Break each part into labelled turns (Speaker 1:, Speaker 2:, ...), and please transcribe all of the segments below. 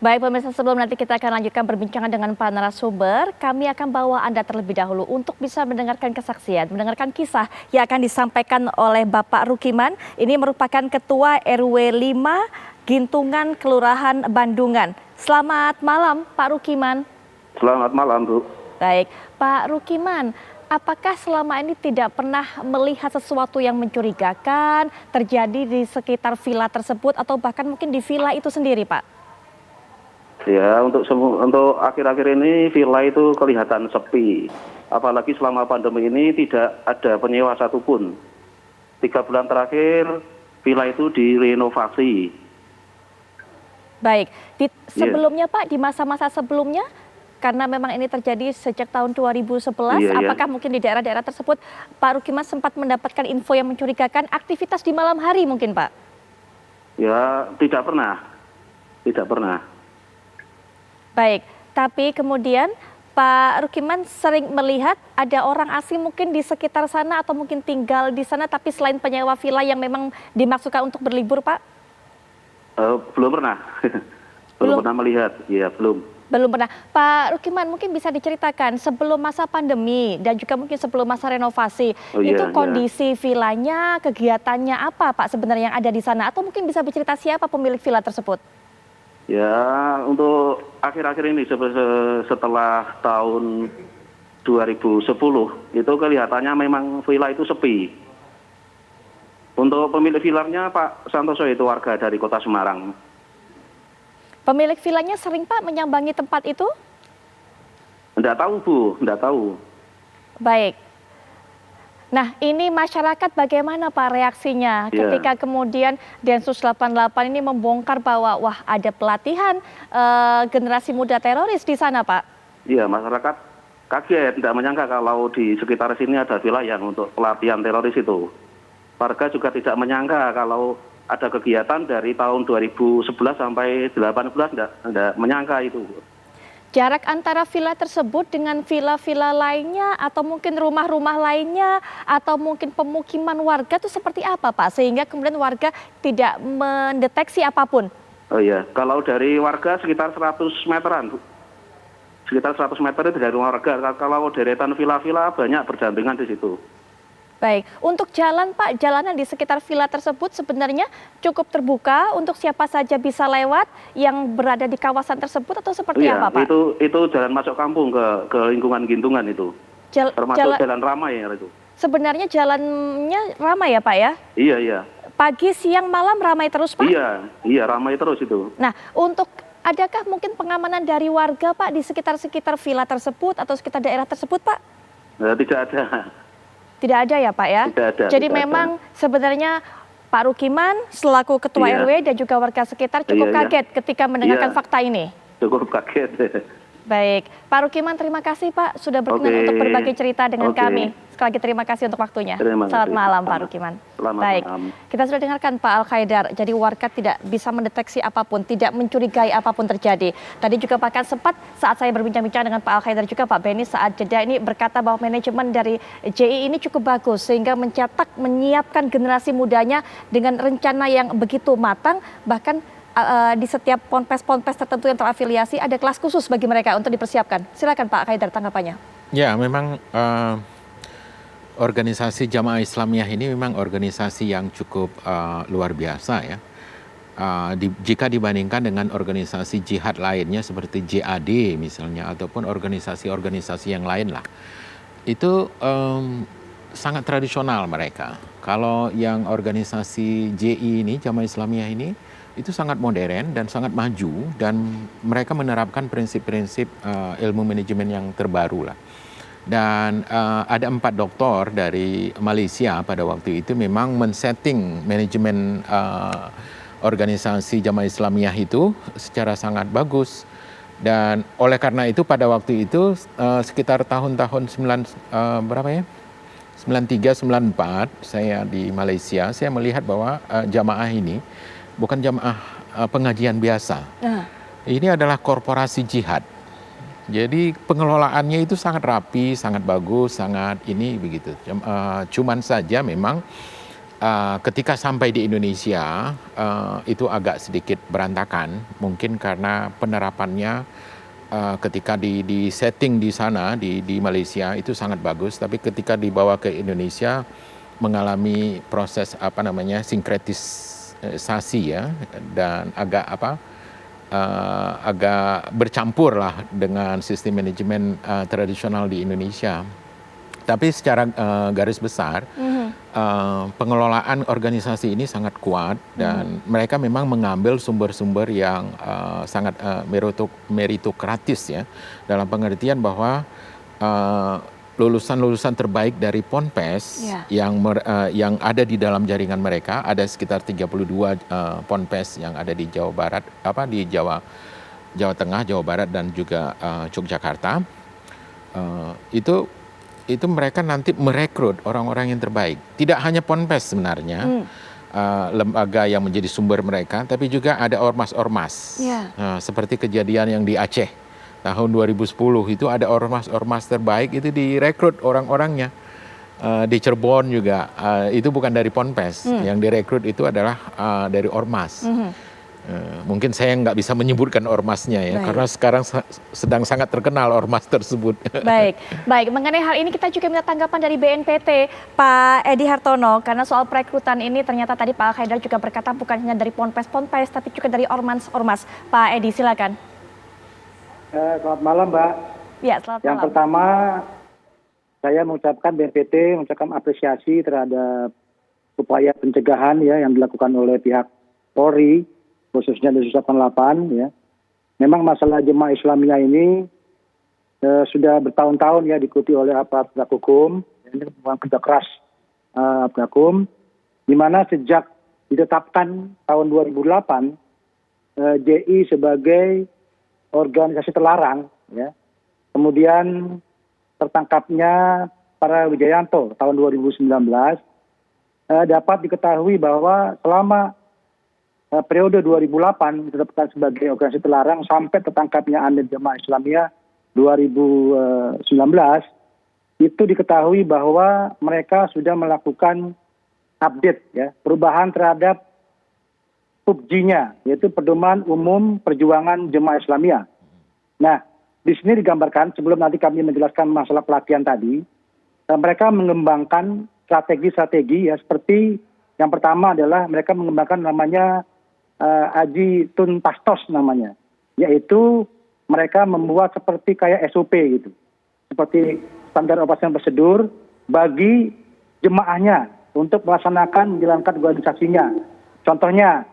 Speaker 1: Baik pemirsa, sebelum nanti kita akan lanjutkan perbincangan dengan para narasumber, kami akan bawa Anda terlebih dahulu untuk bisa mendengarkan kesaksian, mendengarkan kisah yang akan disampaikan oleh Bapak Rukiman. Ini merupakan Ketua RW 5 Gintungan Kelurahan Bandungan. Selamat malam Pak Rukiman.
Speaker 2: Selamat malam, Bu.
Speaker 1: Baik, Pak Rukiman, apakah selama ini tidak pernah melihat sesuatu yang mencurigakan terjadi di sekitar villa tersebut atau bahkan mungkin di villa itu sendiri, Pak?
Speaker 2: Ya, untuk akhir-akhir ini villa itu kelihatan sepi. Apalagi selama pandemi ini tidak ada penyewa satupun. 3 bulan terakhir villa itu direnovasi.
Speaker 1: Baik, sebelumnya Pak, di masa-masa sebelumnya, karena memang ini terjadi sejak tahun 2011, apakah mungkin di daerah-daerah tersebut Pak Rukiman sempat mendapatkan info yang mencurigakan aktivitas di malam hari mungkin Pak?
Speaker 2: Ya, tidak pernah. Tidak pernah.
Speaker 1: Baik, tapi kemudian Pak Rukiman sering melihat ada orang asing mungkin di sekitar sana atau mungkin tinggal di sana tapi selain penyewa villa yang memang dimaksudkan untuk berlibur, Pak?
Speaker 2: Belum pernah. belum pernah melihat, ya belum.
Speaker 1: Belum pernah. Pak Rukiman mungkin bisa diceritakan sebelum masa pandemi dan juga mungkin sebelum masa renovasi, kondisi villanya, kegiatannya apa Pak sebenarnya yang ada di sana? Atau mungkin bisa bercerita siapa pemilik villa tersebut?
Speaker 2: Ya, untuk akhir-akhir ini setelah tahun 2010 itu kelihatannya memang villa itu sepi. Untuk pemilik villanya Pak Santoso itu warga dari Kota Semarang.
Speaker 1: Pemilik villanya sering Pak menyambangi tempat itu?
Speaker 2: Enggak tahu Bu, enggak tahu.
Speaker 1: Baik. Nah, ini masyarakat bagaimana Pak reaksinya ketika kemudian Densus 88 ini membongkar bahwa wah ada pelatihan generasi muda teroris di sana Pak? Iya,
Speaker 2: masyarakat kaget, tidak menyangka kalau di sekitar sini ada wilayah untuk pelatihan teroris itu. Warga juga tidak menyangka kalau ada kegiatan dari tahun 2011 sampai 2018, tidak menyangka itu.
Speaker 1: Jarak antara villa tersebut dengan villa-villa lainnya atau mungkin rumah-rumah lainnya atau mungkin pemukiman warga itu seperti apa Pak? Sehingga kemudian warga tidak mendeteksi apapun.
Speaker 2: Oh iya, kalau dari warga sekitar 100 meteran Bu. Sekitar 100 meter itu dari warga, kalau deretan villa-villa banyak berdampingan di situ.
Speaker 1: Baik, untuk jalan Pak, jalanan di sekitar villa tersebut sebenarnya cukup terbuka untuk siapa saja bisa lewat yang berada di kawasan tersebut atau seperti apa Pak?
Speaker 2: Itu jalan masuk kampung ke lingkungan Gintungan itu, termasuk jalan ramai ya itu.
Speaker 1: Sebenarnya jalannya ramai ya Pak ya?
Speaker 2: Iya.
Speaker 1: Pagi, siang, malam ramai terus Pak?
Speaker 2: Iya ramai terus itu.
Speaker 1: Nah, adakah mungkin pengamanan dari warga Pak di sekitar villa tersebut atau sekitar daerah tersebut Pak?
Speaker 2: Tidak ada.
Speaker 1: Tidak ada ya Pak ya?
Speaker 2: Tidak ada.
Speaker 1: Jadi memang sebenarnya Pak Rukiman selaku Ketua RW dan juga warga sekitar cukup kaget ketika mendengarkan fakta ini?
Speaker 2: Cukup kaget.
Speaker 1: Baik, Pak Rukiman terima kasih Pak sudah berkenan untuk berbagi cerita dengan kami. Sekali lagi terima kasih untuk waktunya. Selamat malam Pak Rukiman. Baik, kita sudah dengarkan Pak Al-Khaidar. Jadi warga tidak bisa mendeteksi apapun, tidak mencurigai apapun terjadi. Tadi juga bahkan sempat saat saya berbincang-bincang dengan Pak Al-Khaidar juga Pak Beni saat jeda ini berkata bahwa manajemen dari JI ini cukup bagus sehingga menyiapkan generasi mudanya dengan rencana yang begitu matang, bahkan di setiap ponpes-ponpes tertentu yang terafiliasi ada kelas khusus bagi mereka untuk dipersiapkan. Silakan Pak Khaidar tanggapannya.
Speaker 3: Ya, memang organisasi Jamaah Islamiyah ini memang organisasi yang cukup luar biasa ya. Jika dibandingkan dengan organisasi jihad lainnya seperti JAD misalnya ataupun organisasi-organisasi yang lain lah. Itu sangat tradisional mereka. Kalau yang organisasi JI ini, Jamaah Islamiyah ini, itu sangat modern dan sangat maju dan mereka menerapkan prinsip-prinsip ilmu manajemen yang terbaru lah. Dan ada 4 doktor dari Malaysia pada waktu itu memang men-setting manajemen organisasi Jamaah Islamiyah itu secara sangat bagus. Dan oleh karena itu pada waktu itu sekitar tahun-tahun 93-94 saya di Malaysia, saya melihat bahwa jamaah ini bukan jamaah pengajian biasa. Ini adalah korporasi jihad. Jadi pengelolaannya itu sangat rapi, sangat bagus, sangat ini begitu. Cuman saja memang ketika sampai di Indonesia itu agak sedikit berantakan, mungkin karena penerapannya ketika di setting di sana di Malaysia itu sangat bagus, tapi ketika dibawa ke Indonesia mengalami proses sinkretisasi ya, dan agak bercampur lah dengan sistem manajemen tradisional di Indonesia. Tapi secara garis besar pengelolaan organisasi ini sangat kuat dan mereka memang mengambil sumber-sumber yang sangat meritokratis ya, dalam pengertian bahwa lulusan-lulusan terbaik dari Ponpes yang ada di dalam jaringan mereka, ada sekitar 32 Ponpes yang ada di Jawa Barat, di Jawa Tengah, Jawa Barat dan juga Yogyakarta. Itu mereka nanti merekrut orang-orang yang terbaik. Tidak hanya Ponpes sebenarnya, lembaga yang menjadi sumber mereka, tapi juga ada ormas-ormas. Seperti kejadian yang di Aceh tahun 2010 itu ada ormas-ormas terbaik itu direkrut orang-orangnya. Di Cirebon juga itu bukan dari Ponpes, yang direkrut itu adalah dari ormas. Mungkin saya nggak bisa menyebutkan ormasnya ya, karena sekarang sedang sangat terkenal ormas tersebut.
Speaker 1: Baik. Mengenai hal ini kita juga minta tanggapan dari BNPT, Pak Edi Hartono, karena soal perekrutan ini ternyata tadi Pak Al-Khaidar juga berkata bukan hanya dari Ponpes, tapi juga dari ormas. Pak Edi, silakan.
Speaker 4: Selamat malam, Mbak.
Speaker 1: Ya, selamat malam.
Speaker 4: Yang pertama, saya mengucapkan BNPT mengucapkan apresiasi terhadap upaya pencegahan ya yang dilakukan oleh pihak Polri, khususnya Densus 88 ya. Memang masalah jemaah Islamiyah ini sudah bertahun-tahun ya diikuti oleh aparat penegak hukum, ini merupakan kerja keras penegak hukum, di mana sejak ditetapkan tahun 2008 JI sebagai organisasi terlarang ya. Kemudian tertangkapnya para Wijayanto tahun 2019 dapat diketahui bahwa selama periode 2008 ditetapkan sebagai organisasi terlarang sampai tertangkapnya Amir Jemaah Islamiyah 2019, itu diketahui bahwa mereka sudah melakukan update ya, perubahan terhadap PUBG-nya, yaitu Pedoman Umum Perjuangan Jemaah Islamiyah. Nah, di sini digambarkan sebelum nanti kami menjelaskan masalah pelatihan tadi, mereka mengembangkan strategi-strategi ya, seperti yang pertama adalah mereka mengembangkan namanya Aji Tun Pastos namanya, yaitu mereka membuat seperti kayak SOP gitu, seperti standar operasional prosedur bagi jemaahnya untuk melaksanakan menjalankan organisasinya. Contohnya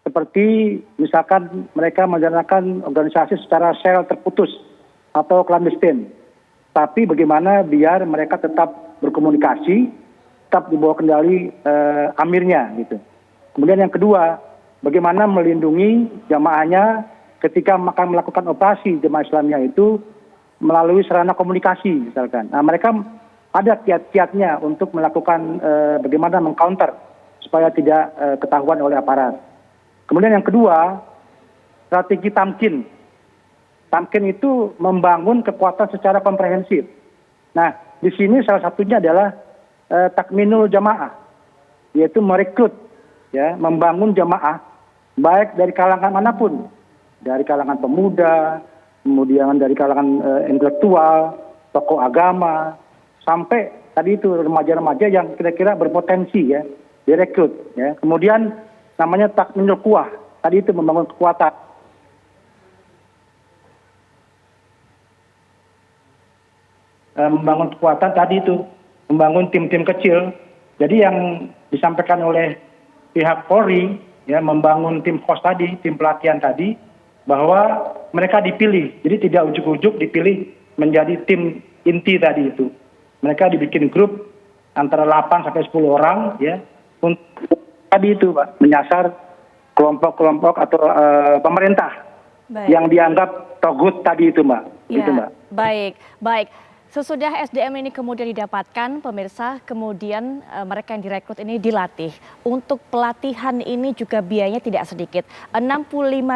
Speaker 4: seperti misalkan mereka menjalankan organisasi secara sel terputus atau clandestine, tapi bagaimana biar mereka tetap berkomunikasi, tetap di bawah kendali amirnya gitu. Kemudian yang kedua, bagaimana melindungi jamaahnya ketika akan melakukan operasi jemaah Islamiyah itu melalui sarana komunikasi misalkan. Nah, mereka ada kiat-kiatnya untuk melakukan bagaimana mengcounter supaya tidak ketahuan oleh aparat. Kemudian yang kedua, strategi tamkin. Tamkin itu membangun kekuatan secara komprehensif. Nah, di sini salah satunya adalah takminul jamaah, yaitu merekrut, ya, membangun jamaah baik dari kalangan manapun, dari kalangan pemuda, kemudian dari kalangan intelektual, tokoh agama, sampai tadi itu remaja-remaja yang kira-kira berpotensi ya direkrut. Ya. Kemudian namanya takminul quwah, tadi itu membangun kekuatan. Membangun kekuatan tadi itu, membangun tim-tim kecil. Jadi yang disampaikan oleh pihak Polri, ya, membangun tim kos tadi, tim pelatihan tadi, bahwa mereka dipilih. Jadi tidak ujuk-ujuk dipilih menjadi tim inti tadi itu. Mereka dibikin grup antara 8 sampai 10 orang, ya, untuk tadi itu, Pak, menyasar kelompok-kelompok atau pemerintah yang dianggap togut tadi itu, Mbak.
Speaker 1: Ya,
Speaker 4: gitu, Mbak.
Speaker 1: Baik. Sesudah SDM ini kemudian didapatkan, pemirsa, kemudian mereka yang direkrut ini dilatih. Untuk pelatihan ini juga biayanya tidak sedikit, 65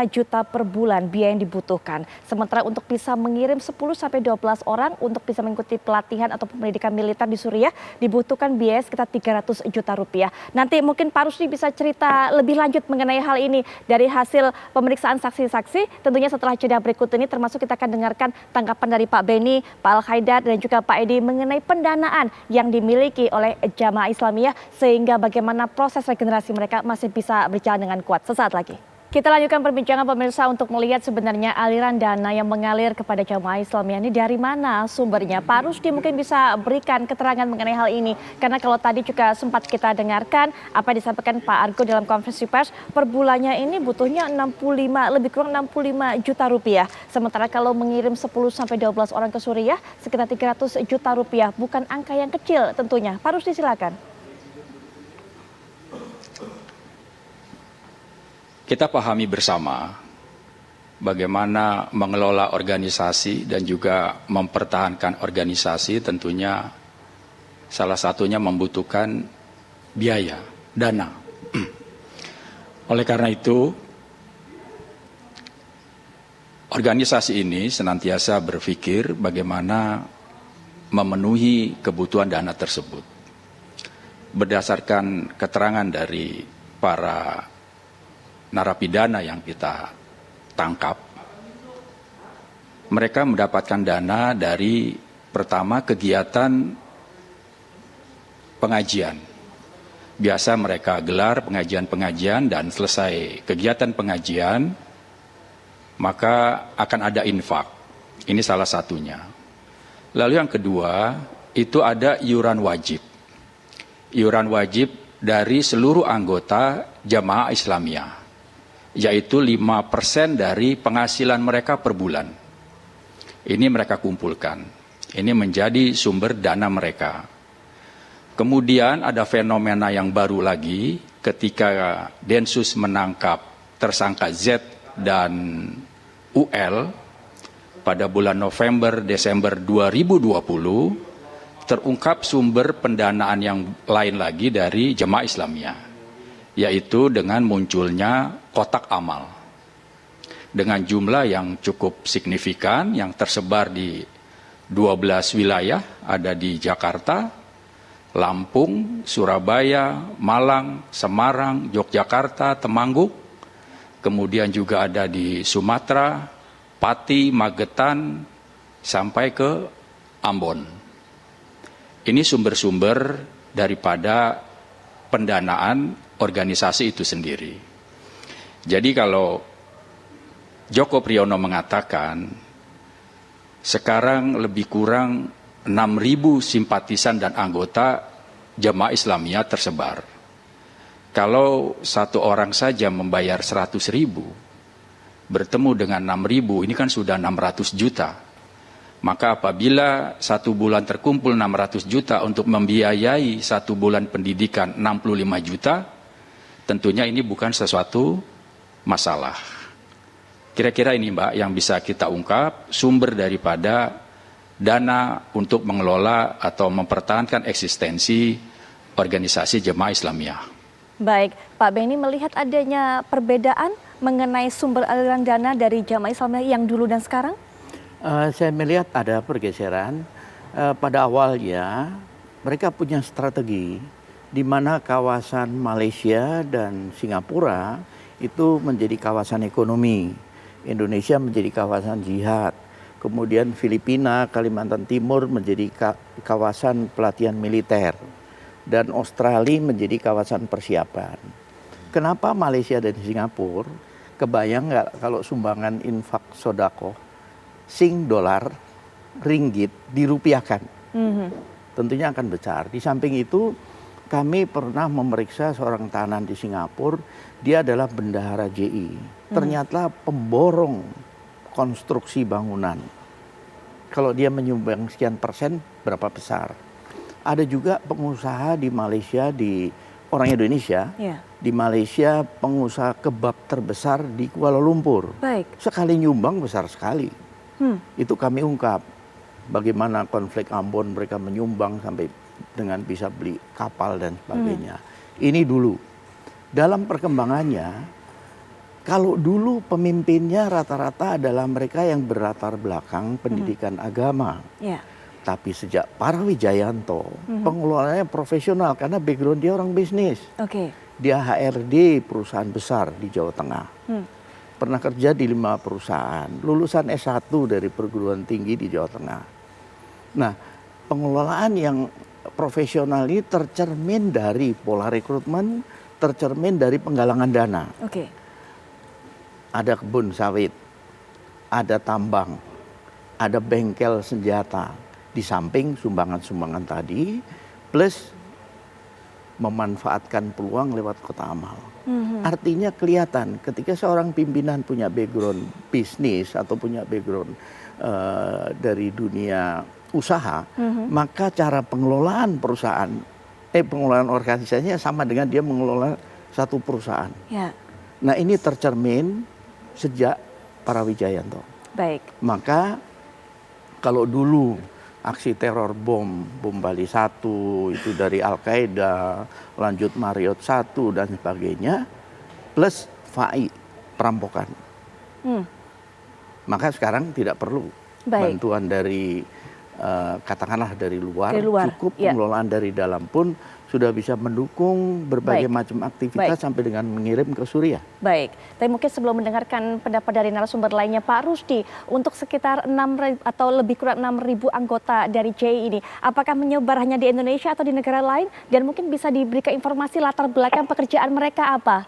Speaker 1: juta per bulan biaya yang dibutuhkan. Sementara untuk bisa mengirim 10-12 orang untuk bisa mengikuti pelatihan atau pendidikan militer di Suriah dibutuhkan biaya sekitar 300 juta rupiah. Nanti mungkin Pak Rusdi bisa cerita lebih lanjut mengenai hal ini dari hasil pemeriksaan saksi-saksi. Tentunya setelah jeda berikut ini, termasuk kita akan dengarkan tanggapan dari Pak Beni, Pak Al-Khaidar, dan juga Pak Edi mengenai pendanaan yang dimiliki oleh Jamaah Islamiyah sehingga bagaimana proses regenerasi mereka masih bisa berjalan dengan kuat. Sesaat lagi. Kita lanjutkan perbincangan pemirsa untuk melihat sebenarnya aliran dana yang mengalir kepada Jamaah Islamiyah ini dari mana sumbernya. Pak Rusdi mungkin bisa berikan keterangan mengenai hal ini. Karena kalau tadi juga sempat kita dengarkan apa yang disampaikan Pak Argo dalam konferensi pers, per bulannya ini butuhnya lebih kurang 65 juta rupiah. Sementara kalau mengirim 10-12 orang ke Suriah sekitar 300 juta rupiah. Bukan angka yang kecil tentunya. Pak Rusdi silakan.
Speaker 5: Kita pahami bersama bagaimana mengelola organisasi dan juga mempertahankan organisasi tentunya salah satunya membutuhkan biaya, dana. Oleh karena itu, organisasi ini senantiasa berpikir bagaimana memenuhi kebutuhan dana tersebut. Berdasarkan keterangan dari para narapidana yang kita tangkap, mereka mendapatkan dana dari pertama kegiatan pengajian. Biasa mereka gelar pengajian-pengajian dan selesai kegiatan pengajian, maka akan ada infak. Ini salah satunya. Lalu yang kedua, itu ada iuran wajib. Iuran wajib dari seluruh anggota Jamaah Islamiyah, yaitu 5% dari penghasilan mereka per bulan. Ini mereka kumpulkan. Ini menjadi sumber dana mereka. Kemudian ada fenomena yang baru lagi ketika Densus menangkap tersangka Z dan UL pada bulan November Desember 2020 terungkap sumber pendanaan yang lain lagi dari Jamaah Islamiyah, yaitu dengan munculnya kotak amal dengan jumlah yang cukup signifikan yang tersebar di 12 wilayah, ada di Jakarta, Lampung, Surabaya, Malang, Semarang, Yogyakarta, Temanggung, kemudian juga ada di Sumatera, Pati, Magetan, sampai ke Ambon. Ini sumber-sumber daripada pendanaan organisasi itu sendiri. Jadi kalau Joko Priyono mengatakan sekarang lebih kurang 6.000 simpatisan dan anggota Jamaah Islamiyah tersebar. Kalau satu orang saja membayar 100.000, bertemu dengan 6.000, ini kan sudah 600 juta. Maka apabila satu bulan terkumpul 600 juta untuk membiayai satu bulan pendidikan 65 juta, tentunya ini bukan sesuatu masalah. Kira-kira ini Mbak yang bisa kita ungkap sumber daripada dana untuk mengelola atau mempertahankan eksistensi organisasi Jamaah Islamiyah.
Speaker 1: Baik, Pak Beni melihat adanya perbedaan mengenai sumber aliran dana dari Jamaah Islamiyah yang dulu dan sekarang?
Speaker 6: Saya melihat ada pergeseran. Pada awalnya mereka punya strategi di mana kawasan Malaysia dan Singapura itu menjadi kawasan ekonomi, Indonesia menjadi kawasan jihad, kemudian Filipina, Kalimantan Timur menjadi kawasan pelatihan militer, dan Australia menjadi kawasan persiapan. Kenapa Malaysia dan Singapura? Kebayang nggak kalau sumbangan infak sodako, Sing dolar, ringgit dirupiahkan? Tentunya akan besar. Di samping itu kami pernah memeriksa seorang tahanan di Singapura, dia adalah bendahara JI. Ternyata pemborong konstruksi bangunan. Kalau dia menyumbang sekian persen, berapa besar? Ada juga pengusaha di Malaysia, orang Indonesia, di Malaysia pengusaha kebab terbesar di Kuala Lumpur.
Speaker 1: Baik.
Speaker 6: Sekali nyumbang besar sekali. Itu kami ungkap. bagaimana konflik Ambon mereka menyumbang sampai dengan bisa beli kapal dan sebagainya. Ini dulu. Dalam perkembangannya, kalau dulu pemimpinnya rata-rata adalah mereka yang berlatar belakang pendidikan agama. Tapi sejak Parawijayanto, pengelolaannya profesional karena background dia orang bisnis. Dia HRD perusahaan besar di Jawa Tengah. Pernah kerja di 5 perusahaan, lulusan S1 dari perguruan tinggi di Jawa Tengah. Nah, pengelolaan yang profesional ini tercermin dari pola rekrutmen, tercermin dari penggalangan dana. Ada kebun sawit, ada tambang, ada bengkel senjata, di samping sumbangan-sumbangan tadi, plus memanfaatkan peluang lewat kota amal. Artinya kelihatan ketika seorang pimpinan punya background bisnis atau punya background dari dunia usaha, maka cara pengelolaan perusahaan, pengelolaan organisasinya sama dengan dia mengelola satu perusahaan. Nah, ini tercermin sejak Parawijayanto. Maka kalau dulu aksi teror bom Bali 1 itu dari Al-Qaeda, lanjut Marriott 1 dan sebagainya, plus FAI perampokan. Maka sekarang tidak perlu bantuan dari katakanlah dari luar, cukup pengelolaan dari dalam pun sudah bisa mendukung berbagai macam aktivitas sampai dengan mengirim ke Suriah.
Speaker 1: Tapi mungkin sebelum mendengarkan pendapat dari narasumber lainnya, Pak Rusdi, untuk sekitar 6.000 atau lebih kurang 6.000 anggota dari JI ini, apakah menyebar hanya di Indonesia atau di negara lain? Dan mungkin bisa diberikan informasi latar belakang pekerjaan mereka apa?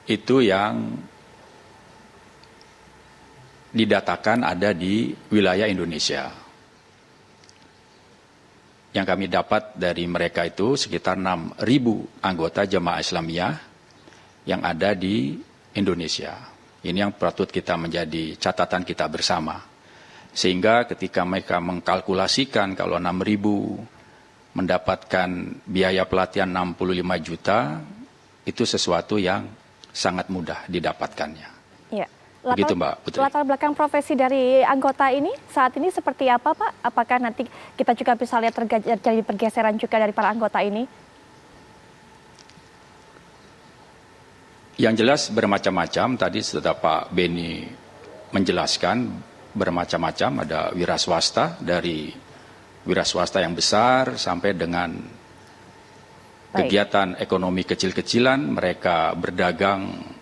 Speaker 5: itu yang didatakan ada di wilayah Indonesia. Yang kami dapat dari mereka itu sekitar 6.000 anggota jemaah Islamiyah yang ada di Indonesia. Ini yang patut kita menjadi catatan kita bersama. Sehingga ketika mereka mengkalkulasikan kalau 6.000 mendapatkan biaya pelatihan 65 juta, itu sesuatu yang sangat mudah didapatkannya. Begitu Mbak Putri.
Speaker 1: Latar belakang profesi dari anggota ini saat ini seperti apa Pak? Apakah nanti kita juga bisa lihat terjadi pergeseran juga dari para anggota ini?
Speaker 5: Yang jelas bermacam-macam, tadi sudah Pak Beni menjelaskan bermacam-macam, ada wira swasta, dari wira swasta yang besar sampai dengan kegiatan ekonomi kecil-kecilan, mereka berdagang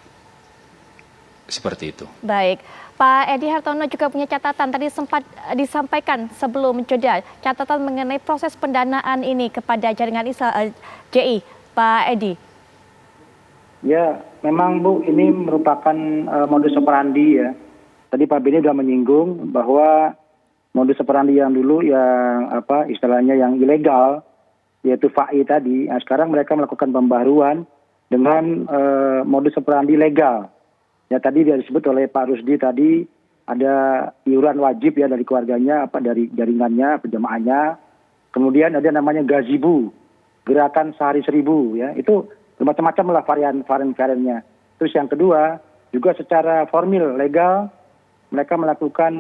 Speaker 5: seperti itu.
Speaker 1: Pak Edi Hartono juga punya catatan, tadi sempat disampaikan sebelum jeda, catatan mengenai proses pendanaan ini kepada jaringan JI, Pak Edi.
Speaker 4: Ya, memang Bu, ini merupakan modus operandi ya. Tadi Pak Beni sudah menyinggung bahwa modus operandi yang dulu yang istilahnya yang ilegal, yaitu FAI tadi, nah sekarang mereka melakukan pembaruan dengan modus operandi legal. Ya tadi disebut oleh Pak Rusdi tadi ada iuran wajib ya dari keluarganya, dari jaringannya, penjamaahnya. Kemudian ada namanya gazibu, gerakan sehari 1.000 ya. Itu bermacam-macam lah varian-variannya. Terus yang kedua juga secara formil legal mereka melakukan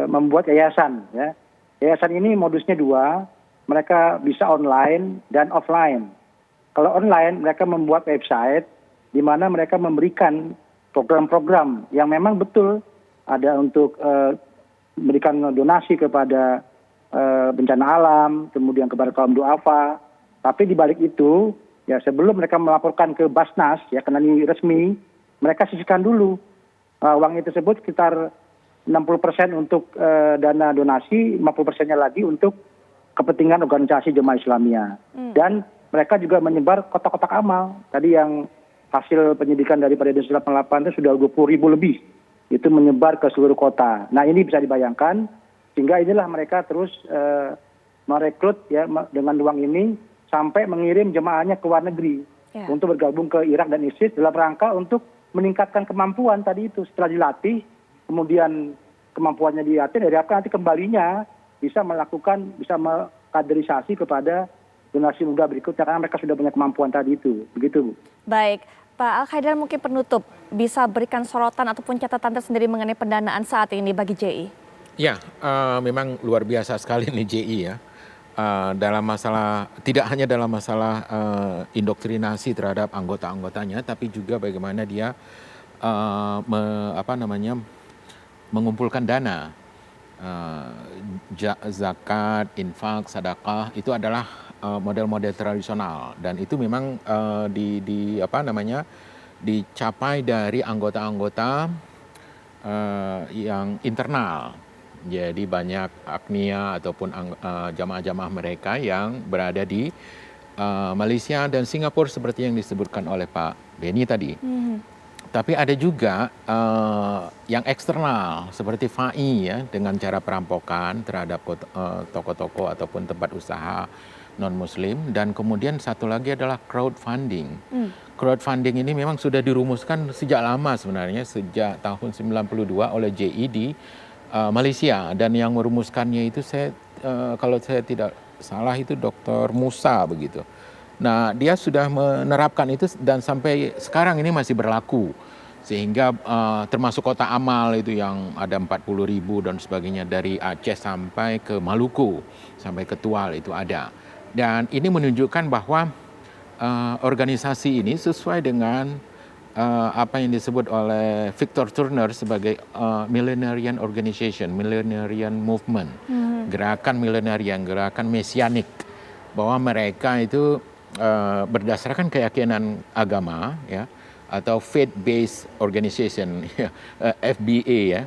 Speaker 4: membuat yayasan ya. Yayasan ini modusnya 2, mereka bisa online dan offline. Kalau online mereka membuat website di mana mereka memberikan program-program yang memang betul ada untuk memberikan donasi kepada bencana alam, kemudian kepada kaum duafa. Tapi di balik itu, ya sebelum mereka melaporkan ke Basnas, ya karena ini resmi, mereka sisihkan dulu uang tersebut sekitar 60% untuk dana donasi, 50%-nya lagi untuk kepentingan organisasi jemaah Islamiyah. Dan mereka juga menyebar kotak-kotak amal. Tadi yang hasil penyidikan daripada Densus 88 itu sudah 20.000 lebih. Itu menyebar ke seluruh kota. Nah ini bisa dibayangkan, sehingga inilah mereka terus merekrut ya dengan uang ini sampai mengirim jemaahnya ke luar negeri untuk bergabung ke Irak dan ISIS dalam rangka untuk meningkatkan kemampuan tadi itu. Setelah dilatih, kemudian kemampuannya dilatih, dari apa nanti kembalinya bisa melakukan, bisa mengkaderisasi kepada generasi muda berikutnya karena mereka sudah punya kemampuan tadi itu. Begitu, Bu.
Speaker 1: Baik, Pak Al-Khaidar, mungkin penutup bisa berikan sorotan ataupun catatan tersendiri mengenai pendanaan saat ini bagi JI.
Speaker 3: Ya, memang luar biasa sekali nih JI ya. Dalam masalah, tidak hanya dalam masalah indoktrinasi terhadap anggota-anggotanya, tapi juga bagaimana dia mengumpulkan dana. Zakat, infak, sedekah itu adalah model-model tradisional, dan itu memang dicapai dari anggota-anggota yang internal. Jadi banyak agnia ataupun jamaah-jamaah mereka yang berada di Malaysia dan Singapura seperti yang disebutkan oleh Pak Benny tadi. Tapi ada juga yang eksternal seperti FAI ya, dengan cara perampokan terhadap toko-toko ataupun tempat usaha non-muslim. Dan kemudian satu lagi adalah crowdfunding. Crowdfunding ini memang sudah dirumuskan sejak lama sebenarnya, sejak tahun 92 oleh JI di Malaysia, dan yang merumuskannya itu kalau saya tidak salah itu Dr. Musa begitu. Nah, dia sudah menerapkan itu dan sampai sekarang ini masih berlaku. Sehingga termasuk kota amal itu yang ada 40.000 dan sebagainya, dari Aceh sampai ke Maluku, sampai ke Tual itu ada. Dan ini menunjukkan bahwa organisasi ini sesuai dengan apa yang disebut oleh Victor Turner sebagai Millenarian Organization, Millenarian Movement, gerakan millenarian, gerakan mesianik, bahwa mereka itu berdasarkan keyakinan agama, ya, atau faith-based organization, FBA ya,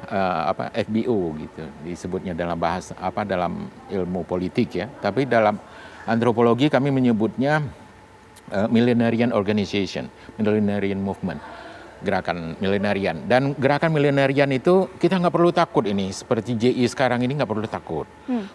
Speaker 3: FBO gitu disebutnya dalam bahasa dalam ilmu politik ya. Tapi dalam antropologi kami menyebutnya Millenarian Organization, Millenarian Movement, gerakan millenarian. Dan gerakan millenarian itu kita nggak perlu takut ini, seperti JI sekarang ini nggak perlu takut.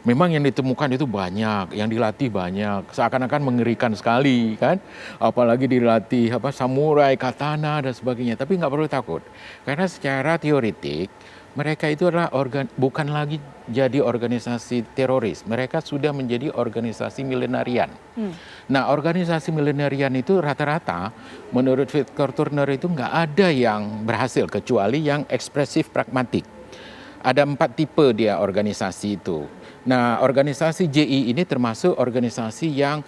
Speaker 3: Memang yang ditemukan itu banyak, yang dilatih banyak, seakan-akan mengerikan sekali kan, apalagi dilatih samurai, katana dan sebagainya. Tapi nggak perlu takut, karena secara teoretik mereka itu adalah bukan lagi jadi organisasi teroris, mereka sudah menjadi organisasi millenarian. Nah, organisasi millenarian itu rata-rata menurut Victor Turner itu nggak ada yang berhasil kecuali yang ekspresif pragmatik. Ada 4 tipe dia organisasi itu. Nah, organisasi JI ini termasuk organisasi yang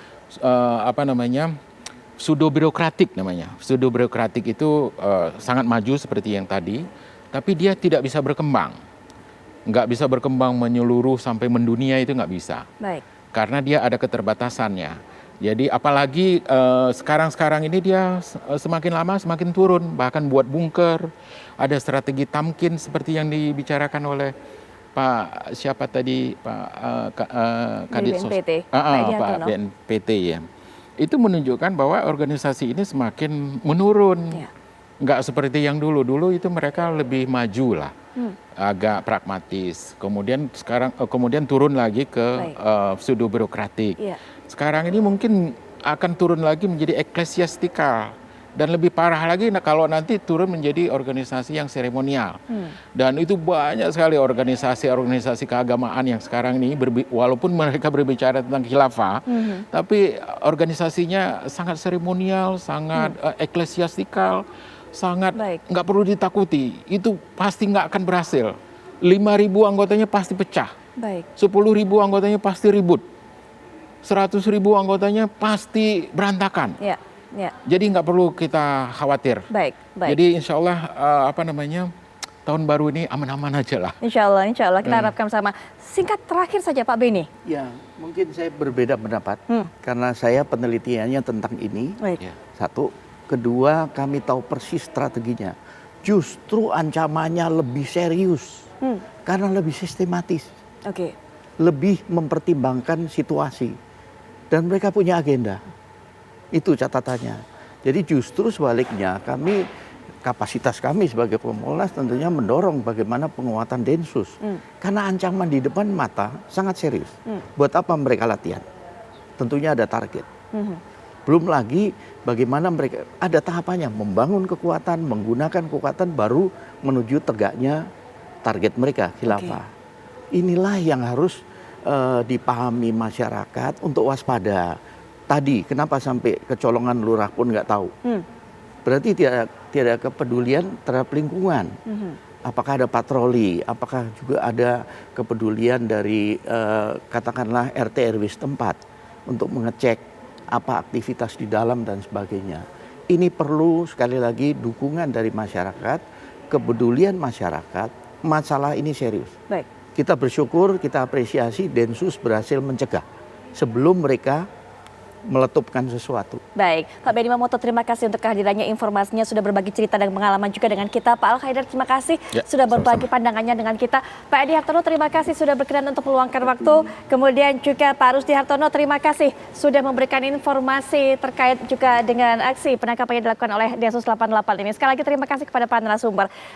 Speaker 3: pseudo birokratik namanya. Pseudo birokratik itu sangat maju seperti yang tadi, tapi dia tidak bisa berkembang. Nggak bisa berkembang menyeluruh sampai mendunia, itu nggak bisa.
Speaker 1: Baik.
Speaker 3: Karena dia ada keterbatasannya. Jadi apalagi sekarang ini dia semakin lama semakin turun. Bahkan buat bunker, ada strategi tamkin seperti yang dibicarakan oleh Pak siapa tadi, Pak Kadit Pak BNPT ya. Itu menunjukkan bahwa organisasi ini semakin menurun. Ya. Nggak seperti yang dulu itu mereka lebih maju lah, agak pragmatis. Kemudian turun lagi ke pseudo birokratik. Yeah. Sekarang ini mungkin akan turun lagi menjadi eklesiastikal, dan lebih parah lagi kalau nanti turun menjadi organisasi yang seremonial. Dan itu banyak sekali organisasi keagamaan yang sekarang ini walaupun mereka berbicara tentang khilafah, tapi organisasinya sangat seremonial, sangat eklesiastikal. Sangat nggak perlu ditakuti, itu pasti nggak akan berhasil. 5.000 anggotanya pasti pecah, 10.000 anggotanya pasti ribut, 100.000 anggotanya pasti berantakan. Jadi nggak perlu kita khawatir. Jadi insya Allah tahun baru ini aman-aman aja lah. Insya Allah kita harapkan sama. Singkat terakhir saja Pak Benny.
Speaker 6: Ya, mungkin saya berbeda pendapat karena saya penelitiannya tentang ini. Satu. Kedua, kami tahu persis strateginya. Justru ancamannya lebih serius karena lebih sistematis, lebih mempertimbangkan situasi, dan mereka punya agenda. Itu catatannya. Jadi justru sebaliknya, kapasitas kami sebagai Kompolnas tentunya mendorong bagaimana penguatan Densus, karena ancaman di depan mata sangat serius. Buat apa mereka latihan? Tentunya ada target. Belum lagi bagaimana mereka ada tahapannya, membangun kekuatan, menggunakan kekuatan baru menuju tegaknya target mereka, khilafah. Inilah yang harus dipahami masyarakat untuk waspada. tadi kenapa sampai kecolongan lurah pun nggak tahu. Berarti tidak kepedulian terhadap lingkungan. Apakah ada patroli, apakah juga ada kepedulian dari katakanlah RT RW setempat untuk mengecek apa aktivitas di dalam dan sebagainya. Ini perlu sekali lagi dukungan dari masyarakat, kepedulian masyarakat, masalah ini serius.
Speaker 1: Baik.
Speaker 6: Kita bersyukur, kita apresiasi Densus berhasil mencegah sebelum mereka meletupkan sesuatu.
Speaker 1: Baik, Pak Benny Mamoto, terima kasih untuk kehadirannya, informasinya, sudah berbagi cerita dan pengalaman juga dengan kita. Pak Al-Khaidar, terima kasih sudah berbagi pandangannya dengan kita. Pak Edi Hartono, terima kasih sudah berkenan untuk meluangkan waktu. Kemudian juga Pak Rusdi Hartono, terima kasih sudah memberikan informasi terkait juga dengan aksi penangkapan yang dilakukan oleh Densus 88 ini. Sekali lagi terima kasih kepada para narasumber.